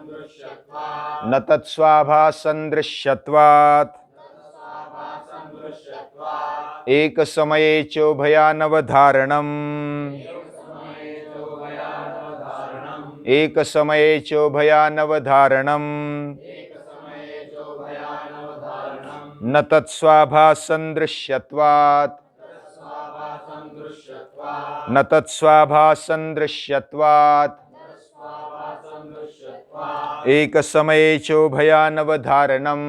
दृश्यत्वात् न तत्स्वाभासन्दृश्यत्वात् एकसमये चोभयानवधारणम् एकसमये चोभयानवधारणम् न तत्स्वाभासन्दृश्यत्वात् न तत्स्वाभासन्दृश्यत्वात् एकसमये चोभयानवधारणम्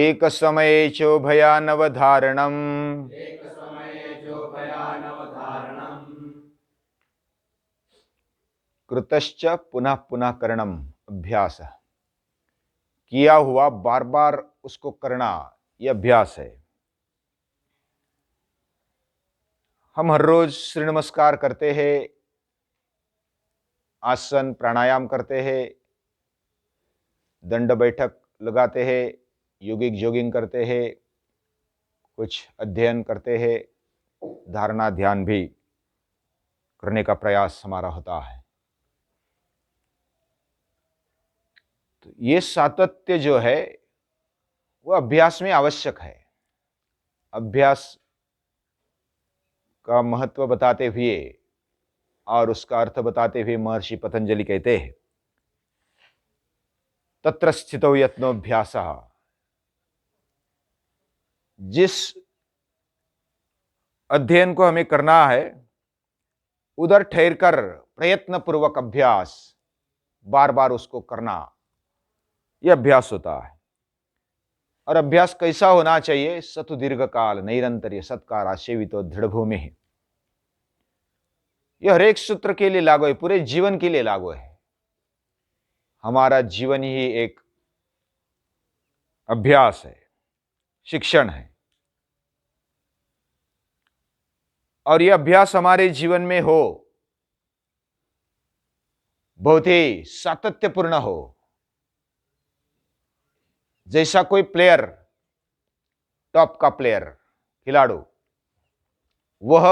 एकसमये चोभयानवधारणम् कृतश्च पुनः पुनः करणम अभ्यास, किया हुआ बार बार उसको करना, यह अभ्यास है। हम हर रोज सूर्य नमस्कार करते हैं, आसन प्राणायाम करते हैं, दंड बैठक लगाते हैं, योगिक जॉगिंग करते हैं, कुछ अध्ययन करते हैं, धारणा ध्यान भी करने का प्रयास हमारा होता है। तो ये सातत्य जो है वो अभ्यास में आवश्यक है। अभ्यास का महत्व बताते हुए और उसका अर्थ बताते हुए महर्षि पतंजलि कहते हैं, तत्र स्थितो यत्नोऽभ्यासः, जिस अध्ययन को हमें करना है उधर ठहरकर प्रयत्न पूर्वक अभ्यास, बार बार उसको करना, यह अभ्यास होता है। और अभ्यास कैसा होना चाहिए? सतु दीर्घ काल नैरंतर्य सत्कार आसेवितो दृढ़ भूमि है। यह हर एक सूत्र के लिए लागू है, पूरे जीवन के लिए लागू है। हमारा जीवन ही एक अभ्यास है, शिक्षण है। और यह अभ्यास हमारे जीवन में हो, बहुत ही सातत्यपूर्ण हो। जैसा कोई प्लेयर, टॉप का प्लेयर, खिलाड़ू, वह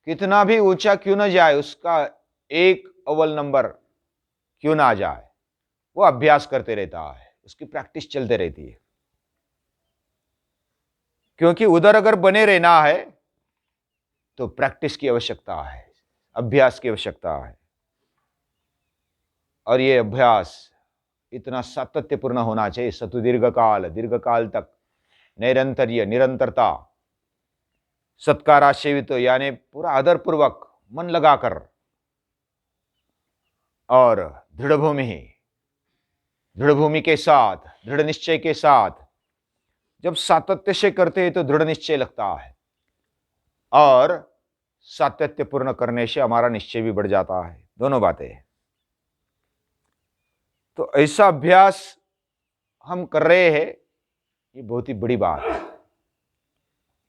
कितना भी ऊंचा क्यों न जाए, उसका एक अव्वल नंबर क्यों ना आ जाए, वो अभ्यास करते रहता है, उसकी प्रैक्टिस चलते रहती है। क्योंकि उधर अगर बने रहना है तो प्रैक्टिस की आवश्यकता है, अभ्यास की आवश्यकता है। और ये अभ्यास इतना सातत्यपूर्ण होना चाहिए, सतु दीर्घ काल तक नैरंतर्य, निरंतरता, सत्कार आसेवित, यानी पूरा आदर पूर्वक मन लगाकर, और दृढ़ भूमि के साथ, दृढ़ निश्चय के साथ। जब सातत्य से करते हैं तो दृढ़ निश्चय लगता है, और सातत्य पूर्ण करने से हमारा निश्चय भी बढ़ जाता है। दोनों बातें हैं। तो ऐसा अभ्यास हम कर रहे हैं, ये बहुत ही बड़ी बात है।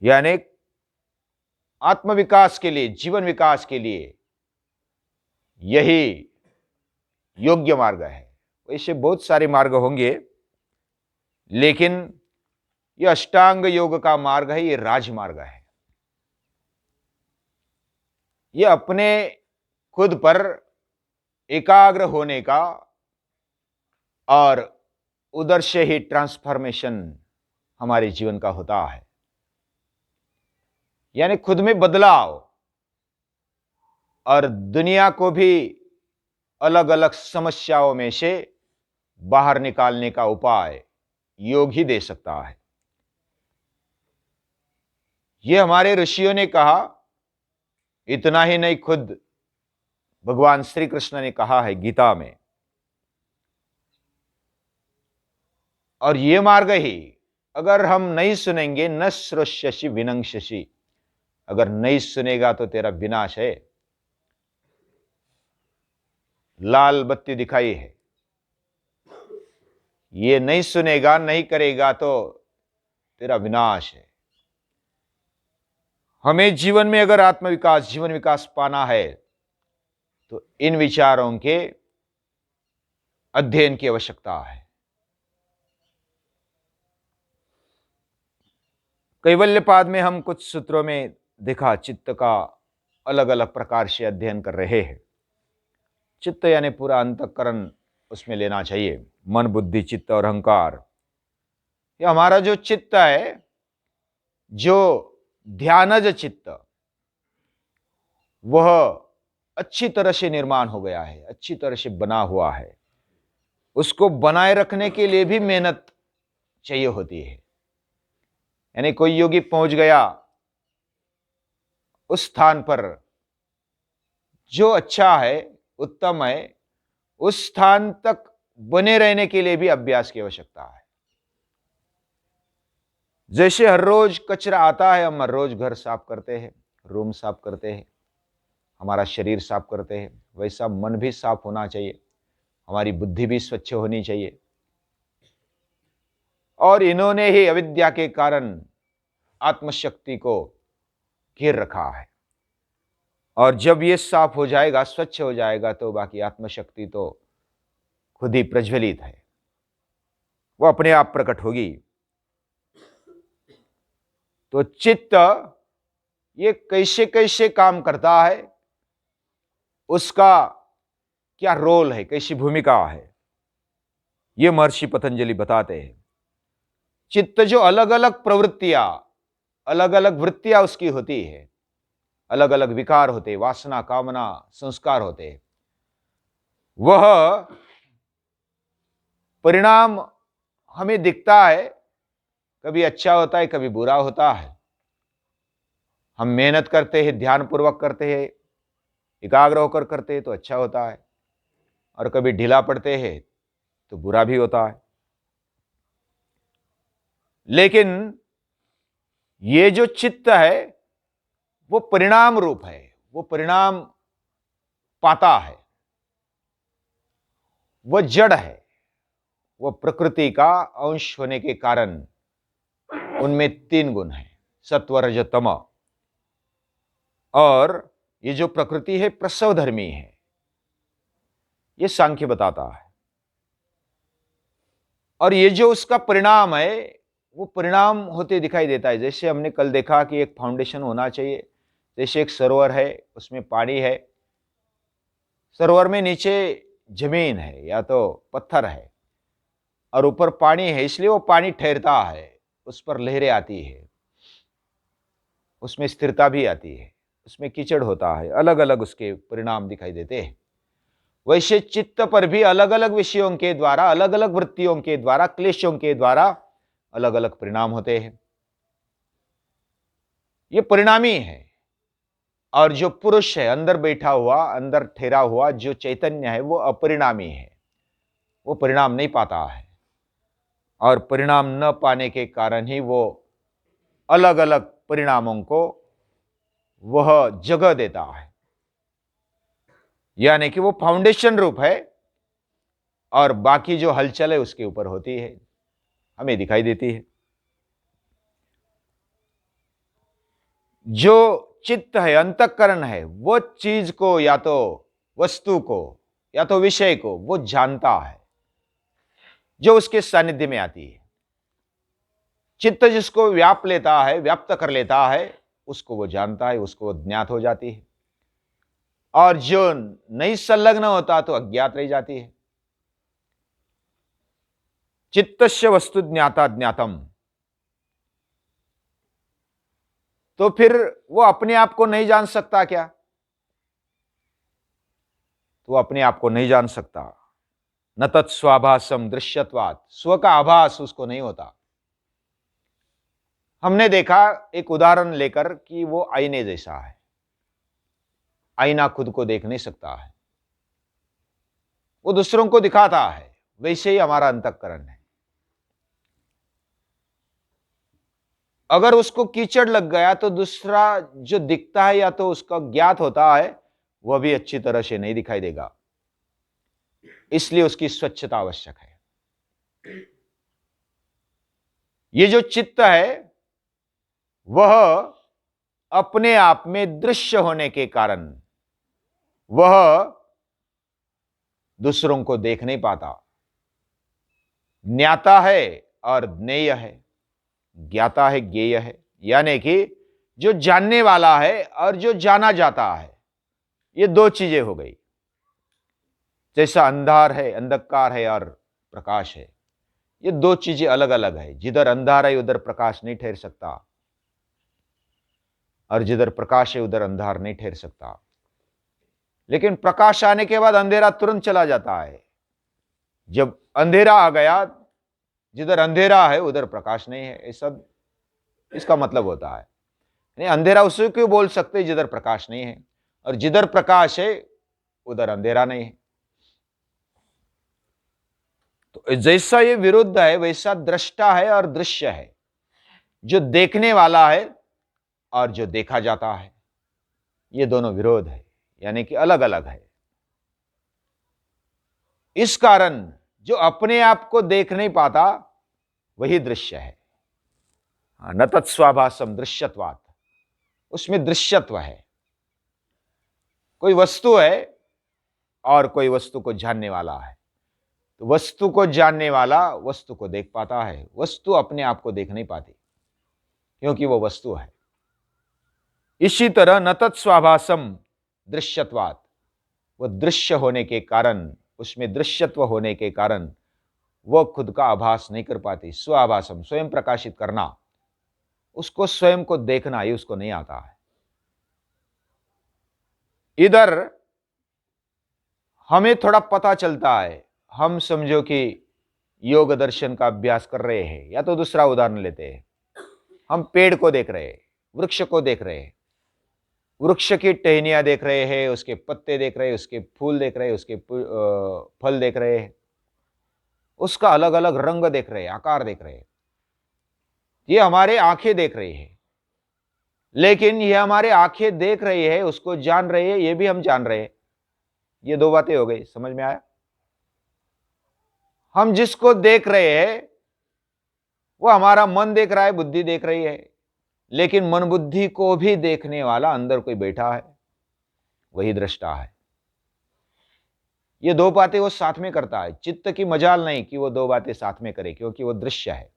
यानी आत्मविकास के लिए, जीवन विकास के लिए यही योग्य मार्ग है। वैसे बहुत सारे मार्ग होंगे, लेकिन यह अष्टांग योग का मार्ग है, ये राजमार्ग है। यह अपने खुद पर एकाग्र होने का और उधर से ही ट्रांसफॉर्मेशन हमारे जीवन का होता है। यानी खुद में बदलाव और दुनिया को भी अलग अलग समस्याओं में से बाहर निकालने का उपाय योग ही दे सकता है। यह हमारे ऋषियों ने कहा, इतना ही नहीं, खुद भगवान श्री कृष्ण ने कहा है गीता में। और यह मार्ग ही अगर हम नहीं सुनेंगे, न श्रोष्यसि विनंक्ष्यसि, अगर नहीं सुनेगा तो तेरा विनाश है। लाल बत्ती दिखाई है, ये नहीं सुनेगा, नहीं करेगा तो तेरा विनाश है। हमें जीवन में अगर आत्मविकास, जीवन विकास पाना है तो इन विचारों के अध्ययन की आवश्यकता है। कैवल्यपाद में हम कुछ सूत्रों में देखा, चित्त का अलग अलग प्रकार से अध्ययन कर रहे हैं। चित्त यानी पूरा अंतःकरण उसमें लेना चाहिए, मन, बुद्धि, चित्त और अहंकार। ये हमारा जो चित्त है, जो ध्यानज चित्त, वह अच्छी तरह से निर्माण हो गया है, अच्छी तरह से बना हुआ है। उसको बनाए रखने के लिए भी मेहनत चाहिए होती है। यानी कोई योगी पहुंच गया उस स्थान पर जो अच्छा है, उत्तम है, उस स्थान तक बने रहने के लिए भी अभ्यास की आवश्यकता है। जैसे हर रोज कचरा आता है, हम हर रोज घर साफ करते हैं, रूम साफ करते हैं, हमारा शरीर साफ करते हैं, वैसा मन भी साफ होना चाहिए, हमारी बुद्धि भी स्वच्छ होनी चाहिए। और इन्होंने ही अविद्या के कारण आत्मशक्ति को घेर रखा है। और जब ये साफ हो जाएगा, स्वच्छ हो जाएगा, तो बाकी आत्मशक्ति तो खुद ही प्रज्वलित है, वो अपने आप प्रकट होगी। तो चित्त ये कैसे कैसे काम करता है, उसका क्या रोल है, कैसी भूमिका है, ये महर्षि पतंजलि बताते हैं। चित्त जो अलग अलग प्रवृत्तियां, अलग अलग वृत्तियां उसकी होती है, अलग अलग विकार होते, वासना, कामना, संस्कार होते, वह परिणाम हमें दिखता है, कभी अच्छा होता है, कभी बुरा होता है। हम मेहनत करते हैं, ध्यान पूर्वक करते हैं, एकाग्र होकर करते हैं तो अच्छा होता है, और कभी ढीला पड़ते हैं तो बुरा भी होता है। लेकिन ये जो चित्त है वो परिणाम रूप है, वो परिणाम पाता है, वो जड़ है, वो प्रकृति का अंश होने के कारण उनमें 3 गुण हैं, सत्व, रज, तम। और ये जो प्रकृति है प्रसव धर्मी है, ये सांख्य बताता है। और ये जो उसका परिणाम है, वो परिणाम होते दिखाई देता है। जैसे हमने कल देखा कि एक फाउंडेशन होना चाहिए, जैसे एक सरोवर है, उसमें पानी है, सरोवर में नीचे जमीन है या तो पत्थर है, और ऊपर पानी है, इसलिए वो पानी ठहरता है, उस पर लहरें आती है, उसमें स्थिरता भी आती है, उसमें कीचड़ होता है, अलग अलग उसके परिणाम दिखाई देते हैं। वैसे चित्त पर भी अलग अलग विषयों के द्वारा, अलग अलग वृत्तियों के द्वारा, क्लेशों के द्वारा अलग अलग परिणाम होते हैं। ये परिणामी है। और जो पुरुष है, अंदर बैठा हुआ, अंदर ठहरा हुआ जो चैतन्य है, वो अपरिणामी है, वो परिणाम नहीं पाता है। और परिणाम न पाने के कारण ही वो अलग अलग परिणामों को वह जगह देता है। यानी कि वो फाउंडेशन रूप है, और बाकी जो हलचल है उसके ऊपर होती है, हमें दिखाई देती है। जो चित्त है, अंतःकरण है, वो चीज को या तो वस्तु को या तो विषय को वो जानता है, जो उसके सानिध्य में आती है। चित्त जिसको व्याप लेता है, व्याप्त कर लेता है, उसको वो जानता है, उसको वो ज्ञात हो जाती है। और जो नहीं संलग्न होता तो अज्ञात रह जाती है। चित्तस्य वस्तु ज्ञाता ज्ञातम। तो फिर वो अपने आप को नहीं जान सकता क्या? तो अपने आप को नहीं जान सकता। न तत्स्वाभासम दृश्यत्वात्, स्व का आभास उसको नहीं होता। हमने देखा एक उदाहरण लेकर कि वो आईने जैसा है, आईना खुद को देख नहीं सकता है, वो दूसरों को दिखाता है। वैसे ही हमारा अंतःकरण है। अगर उसको कीचड़ लग गया तो दूसरा जो दिखता है या तो उसका ज्ञात होता है, वह भी अच्छी तरह से नहीं दिखाई देगा। इसलिए उसकी स्वच्छता आवश्यक है। ये जो चित्त है वह अपने आप में दृश्य होने के कारण वह दूसरों को देख नहीं पाता। ज्ञाता है और ज्ञेय है, ज्ञाता है, ज्ञेय है। यानी कि जो जानने वाला है और जो जाना जाता है, ये दो चीजें हो गई। जैसा अंधार है, अंधकार है और प्रकाश है, ये दो चीजें अलग अलग है। जिधर अंधार है उधर प्रकाश नहीं ठहर सकता, और जिधर प्रकाश है उधर अंधार नहीं ठहर सकता। लेकिन प्रकाश आने के बाद अंधेरा तुरंत चला जाता है। जब अंधेरा आ गया, जिधर अंधेरा है उधर प्रकाश नहीं है, ऐसा इसका मतलब होता है। नहीं, अंधेरा उसे क्यों बोल सकते जिधर प्रकाश नहीं है, और जिधर प्रकाश है उधर अंधेरा नहीं है। तो जैसा ये विरुद्ध है वैसा दृष्टा है और दृश्य है, जो देखने वाला है और जो देखा जाता है, ये दोनों विरोध है, यानी कि अलग अलग है। इस कारण जो अपने आप को देख नहीं पाता वही दृश्य है। न तत्स्वाभासम दृश्यत्वात्, उसमें दृश्यत्व है। कोई वस्तु है और कोई वस्तु को जानने वाला है, तो वस्तु को जानने वाला वस्तु को देख पाता है, वस्तु अपने आप को देख नहीं पाती क्योंकि वो वस्तु है। इसी तरह न तत्स्वाभासम दृश्यत्वात्, वो दृश्य होने के कारण, उसमें दृश्यत्व होने के कारण वह खुद का आभास नहीं कर पाती। स्वाभासम, स्वयं प्रकाशित करना, उसको स्वयं को देखना ही उसको नहीं आता है। इधर हमें थोड़ा पता चलता है, हम समझो कि योग दर्शन का अभ्यास कर रहे हैं, या तो दूसरा उदाहरण लेते हैं, हम पेड़ को देख रहे हैं, वृक्ष को देख रहे हैं, वृक्ष की टहनियां देख रहे हैं, उसके पत्ते देख रहे हैं, उसके फूल देख रहे हैं, उसके फल देख रहे हैं, उसका अलग अलग रंग देख रहे हैं, आकार देख रहे हैं। ये हमारे आंखें देख रही है, लेकिन ये हमारे आंखें देख रही है, उसको जान रही है, ये भी हम जान रहे हैं। ये दो बातें हो गई, समझ में आया? हम जिसको देख रहे हैं वो हमारा मन देख रहा है, बुद्धि देख रही है, लेकिन मन बुद्धि को भी देखने वाला अंदर कोई बैठा है, वही दृष्टा है। ये दो बातें वो साथ में करता है। चित्त की मजाल नहीं कि वो दो बातें साथ में करे, क्योंकि वो दृश्य है,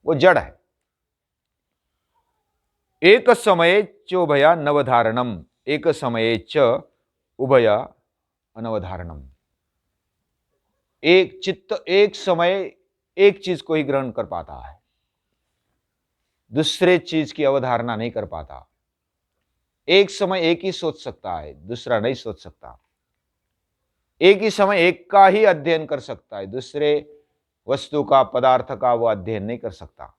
वो जड़ है। एक समये चोभया नवधारणम, एक समये च उभया अनवधारणम। एक चित्त एक समय एक चीज को ही ग्रहण कर पाता है, दूसरे चीज की अवधारणा नहीं कर पाता। एक समय एक ही सोच सकता है, दूसरा नहीं सोच सकता। एक ही समय एक का ही अध्ययन कर सकता है, दूसरे वस्तु का, पदार्थ का वो अध्ययन नहीं कर सकता।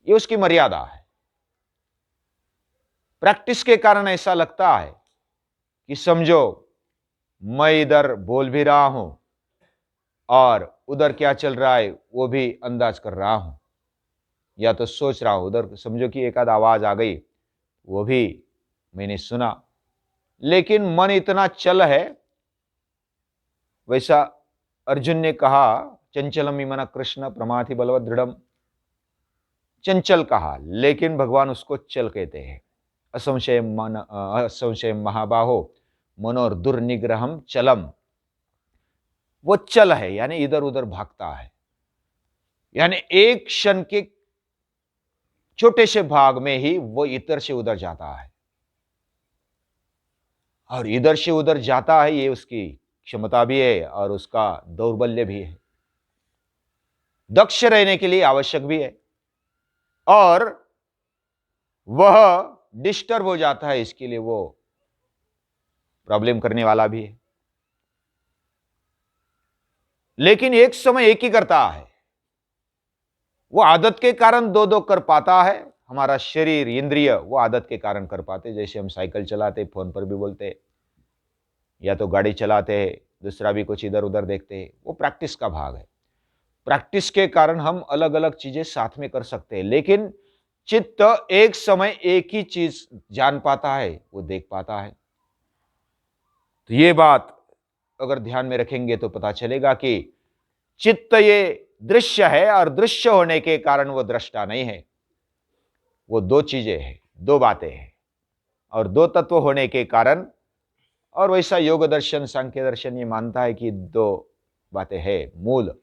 ये उसकी मर्यादा है। प्रैक्टिस के कारण ऐसा लगता है कि समझो मैं इधर बोल भी रहा हूं और उधर क्या चल रहा है वो भी अंदाज कर रहा हूं, या तो सोच रहा हूं। उधर समझो कि एक आध आवाज आ गई, वो भी मैंने सुना, लेकिन मन इतना चल है। वैसा अर्जुन ने कहा, चंचलम मन कृष्ण प्रमाथि बलवत दृढ़म। चंचल कहा, लेकिन भगवान उसको चल कहते हैं। असंशय महाबाहो मनोर दुर्निग्रहम चलम। वो चल है, यानी इधर उधर भागता है, यानी एक क्षण के छोटे से भाग में ही वो इधर से उधर जाता है, और इधर से उधर जाता है, ये उसकी क्षमता भी है और उसका दौर्बल्य भी है। दक्ष रहने के लिए आवश्यक भी है, और वह डिस्टर्ब हो जाता है, इसके लिए वो प्रॉब्लम करने वाला भी है। लेकिन एक समय एक ही करता है। वो आदत के कारण दो दो कर पाता है। हमारा शरीर, इंद्रिय वो आदत के कारण कर पाते। जैसे हम साइकिल चलाते, फोन पर भी बोलते, या तो गाड़ी चलाते हैं, दूसरा भी कुछ इधर उधर देखते हैं, वो प्रैक्टिस का भाग है। प्रैक्टिस के कारण हम अलग अलग चीजें साथ में कर सकते हैं, लेकिन चित्त एक समय एक ही चीज जान पाता है, वो देख पाता है। तो ये बात अगर ध्यान में रखेंगे तो पता चलेगा कि चित्त ये दृश्य है, और दृश्य होने के कारण वो दृष्टा नहीं है। वो दो चीजें हैं, दो बातें हैं, और दो तत्व होने के कारण, और वैसा योग दर्शन, सांख्य दर्शन ये मानता है कि दो बातें हैं, मूल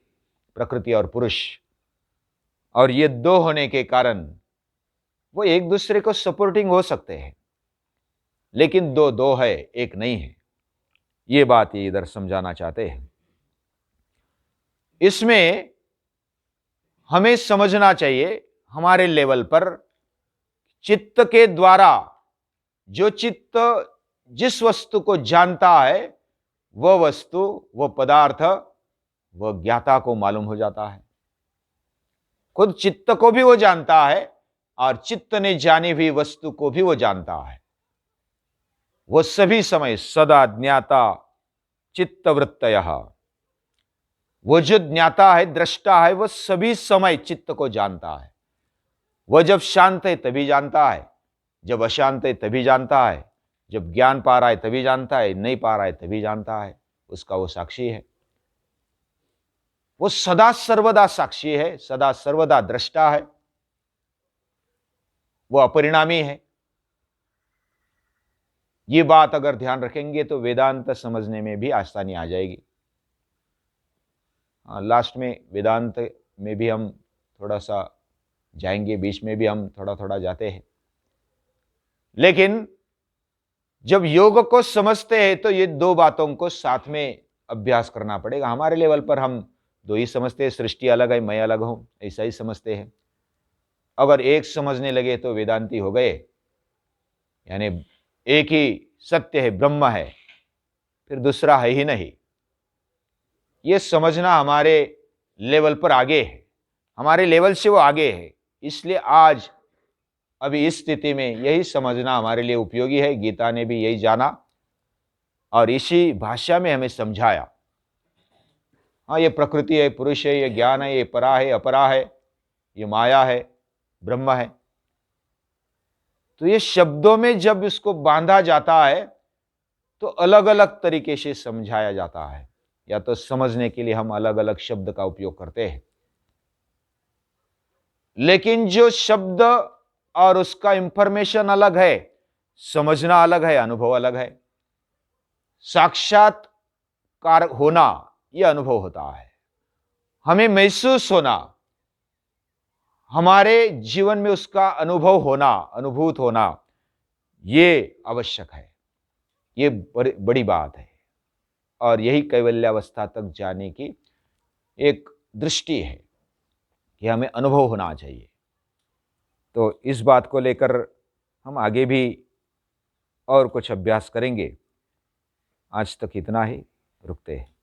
प्रकृति और पुरुष। और ये दो होने के कारण वो एक दूसरे को सपोर्टिंग हो सकते हैं, लेकिन दो दो है, एक नहीं है। ये बात ये इधर समझाना चाहते हैं। इसमें हमें समझना चाहिए हमारे लेवल पर चित्त के द्वारा जो चित्त जिस वस्तु को जानता है, वह वस्तु, वह पदार्थ, वह ज्ञाता को मालूम हो जाता है। खुद चित्त को भी वो जानता है और चित्त ने जानी हुई वस्तु को भी वो जानता है। वो सभी समय सदा ज्ञाता चित्तवृत्तयः, वो जो ज्ञाता है, दृष्टा है, वह सभी समय चित्त को जानता है। वह जब शांत है तभी जानता है, जब अशांत है तभी जानता है, जब ज्ञान पा रहा है तभी जानता है, नहीं पा रहा है तभी जानता है। उसका वो साक्षी है, वो सदा सर्वदा साक्षी है, सदा सर्वदा दृष्टा है, वो अपरिणामी है। ये बात अगर ध्यान रखेंगे तो वेदांत समझने में भी आसानी आ जाएगी। लास्ट में वेदांत में भी हम थोड़ा सा जाएंगे, बीच में भी हम थोड़ा थोड़ा जाते हैं, लेकिन जब योग को समझते हैं तो ये दो बातों को साथ में अभ्यास करना पड़ेगा। हमारे लेवल पर हम दो ही समझते हैं, सृष्टि अलग है, मैं अलग हूं, ऐसा ही समझते हैं। अगर एक समझने लगे तो वेदांती हो गए, यानी एक ही सत्य है, ब्रह्म है, फिर दूसरा है ही नहीं। ये समझना हमारे लेवल पर आगे है, हमारे लेवल से वो आगे है। इसलिए आज अभी इस स्थिति में यही समझना हमारे लिए उपयोगी है। गीता ने भी यही जाना और इसी भाषा में हमें समझाया। हाँ, ये प्रकृति है, पुरुष है, ये ज्ञान है, ये परा है, अपरा है, ये माया है, ब्रह्म है। तो ये शब्दों में जब इसको बांधा जाता है तो अलग अलग तरीके से समझाया जाता है, या तो समझने के लिए हम अलग अलग शब्द का उपयोग करते हैं, लेकिन जो शब्द और उसका इंफॉर्मेशन अलग है, समझना अलग है, अनुभव अलग है। साक्षात्कार होना यह अनुभव होता है, हमें महसूस होना, हमारे जीवन में उसका अनुभव होना, अनुभूत होना, ये आवश्यक है। ये बड़ी बात है और यही कैवल्यावस्था तक जाने की एक दृष्टि है कि हमें अनुभव होना चाहिए। तो इस बात को लेकर हम आगे भी और कुछ अभ्यास करेंगे। आज तक इतना ही, रुकते हैं।